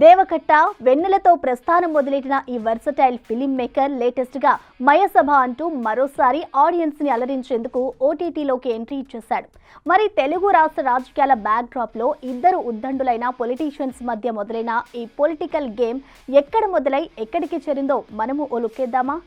దేవకట్ట వెన్నెలతో ప్రస్థానం మొదలెట్టిన ఈ versatile film maker latest గా మయసభ అంటూ మరోసారి ఆడియన్స్ ని అలరించేందుకు ఓటీటీలోకి ఎంట్రీ ఇచ్చేశాడు. మరి తెలుగు రాష్ట్ర రాజకీయాల బ్యాక్ డ్రాప్ లో ఇద్దరు ఉద్దండులైన పొలిటీషియన్స్ మధ్య మొదలైన ఈ పొలిటికల్ గేమ్ ఎక్కడ మొదలై ఎక్కడికి చేరిందో మనము ఓ లుక్కేద్దామా?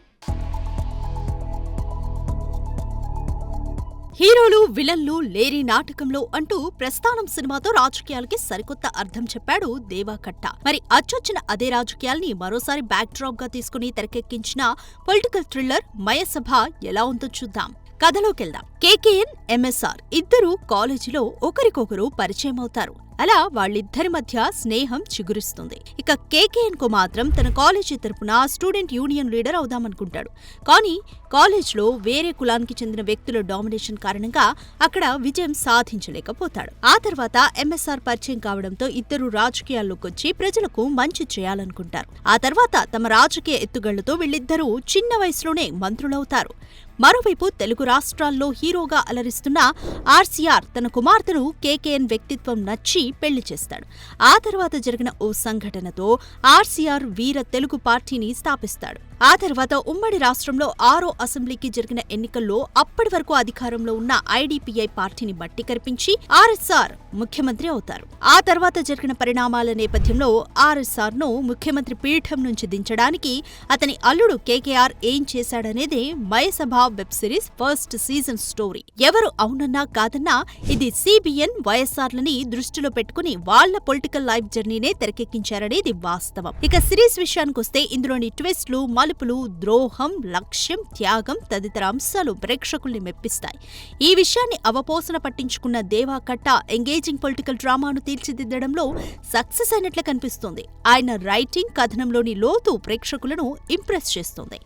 హీరోలు విలన్లు లేరి నాటకంలో అంటూ ప్రస్థానం సినిమాతో రాజకీయాలకి సరికొత్త అర్థం చెప్పాడు దేవకట్ట. మరి అచ్చొచ్చిన అదే రాజకీయాల్ని మరోసారి బ్యాక్ డ్రాప్ గా తీసుకుని తెరకెక్కించిన పొలిటికల్ థ్రిల్లర్ మయసభ ఎలా ఉందో చూద్దాం. కథలోకెళ్దాం. కేకేఎన్, ఎంఎస్ఆర్ ఇద్దరూ కాలేజీలో ఒకరికొకరు పరిచయం అవుతారు. అలా వాళ్ళిద్దరి మధ్య స్నేహం చిగురిస్తుంది. ఇక కేకేఎన్ కు మాత్రం తన కాలేజీ తరపున స్టూడెంట్ యూనియన్ లీడర్ అవుదామనుకుంటాడు. కానీ కాలేజ్లో వేరే కులానికి చెందిన వ్యక్తుల డామినేషన్ కారణంగా అక్కడ విజయం సాధించలేకపోతాడు. ఆ తర్వాత ఎంఎస్ఆర్ పరిచయం కావడంతో ఇద్దరు రాజకీయాల్లోకొచ్చి ప్రజలకు మంచి చేయాలనుకుంటారు. ఆ తర్వాత తమ రాజకీయ ఎత్తుగళ్లతో వీళ్ళిద్దరూ చిన్న వయసులోనే మంత్రులవుతారు. మరోవైపు తెలుగు రాష్ట్రాల్లో హీరోగా అలరిస్తున్న ఆర్సీఆర్ తన కుమార్తెను కేకేఎన్ వ్యక్తిత్వం నచ్చి పెళ్లి చేస్తాడు. ఆ తర్వాత జరిగిన ఓ సంఘటనతో ఆర్సీఆర్ వీర తెలుగు పార్టీని స్థాపిస్తాడు. ఆ తర్వాత ఉమ్మడి రాష్ట్రంలో 6వ అసెంబ్లీకి జరిగిన ఎన్నికల్లో అప్పటి వరకు అధికారంలో ఉన్న ఐడీపీఐ పార్టీని బట్టి కరిపించి ఆర్ఎస్ఆర్ ముఖ్యమంత్రి అవుతారు. ఆ తర్వాత జరిగిన పరిణామాల నేపథ్యంలో ఆర్ఎస్ఆర్ ను ముఖ్యమంత్రి పీఠం నుంచి దించడానికి అతని అల్లుడు కేకేఆర్ ఏం చేశాడనేదే Mayasabha web series first season story. ఎవరు అవునన్నా కాదన్నా ఇది సిబిఎన్ వైఎస్ఆర్లని దృష్టిలో పెట్టుకుని వాళ్ల పొలిటికల్ లైఫ్ జర్నీనే తెరకెక్కించారనేది వాస్తవం. ఇక సిరీస్ విషయానికొస్తే ఇందులోని ట్విస్ట్లు, మలుపులు, ద్రోహం, లక్ష్యం, త్యాగం తదితర అంశాలు ప్రేక్షకుల్ని మెప్పిస్తాయి. ఈ విషయాన్ని అవపోసన పట్టించుకున్న దేవకట్ట ఎంగేజింగ్ పొలిటికల్ డ్రామాను తీర్చిదిద్దడంలో సక్సెస్ అయినట్లే కనిపిస్తుంది. ఆయన రైటింగ్, కథనంలోని లోతు ప్రేక్షకులను ఇంప్రెస్ చేస్తుంది.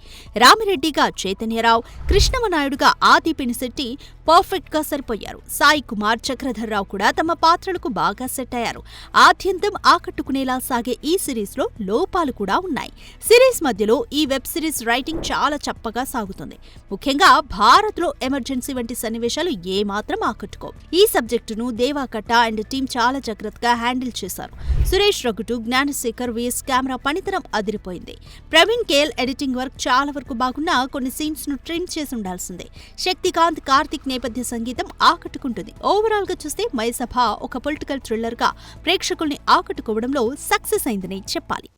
రామిరెడ్డిగా చైతన్యరావు, కృష్ణమనాయుడుగా ఆది పినిశెట్టి పర్ఫెక్ట్ గా సరిపోయారు. సాయి కుమార్, చక్రధర్రావు కూడా తమ పాత్రలకు బాగా సెట్ అయ్యారు. ఆద్యంతం ఆకట్టుకునేలా సాగే ఈ సిరీస్ లో లోపాలు కూడా ఉన్నాయి. సిరీస్ మధ్యలో ఈ వెబ్ సిరీస్ రైటింగ్ చాలా చప్పగా సాగుతుంది. ముఖ్యంగా భారత్ లో ఎమర్జెన్సీ వంటి సన్నివేశాలు ఏమాత్రం ఆకట్టుకో. ఈ సబ్జెక్టును దేవకట్ట అండ్ టీం చాలా జాగ్రత్తగా హ్యాండిల్ చేశారు. సురేష్ రఘుటు, జ్ఞానశేఖర్ విఎస్ కెమెరా పనితనం అదిరిపోయింది. ప్రవీణ్ కేఎల్ ఎడిటింగ్ వర్క్ చాలా వరకు బాగున్నా కొన్ని సీన్స్ ను ట్రిమ్ చేసి ఉండాల్సిందే. శక్తికాంత్, కార్తిక్ నేపథ్య సంగీతం ఆకట్టుకుంటుంది. ఓవరాల్ గా చూస్తే మయసభ ఒక పొలిటికల్ థ్రిల్లర్ గా ప్రేక్షకుల్ని ఆకట్టుకోవడంలో సక్సెస్ అయిందని చెప్పాలి.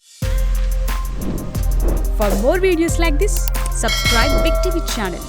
For more videos like this, subscribe Big TV channel.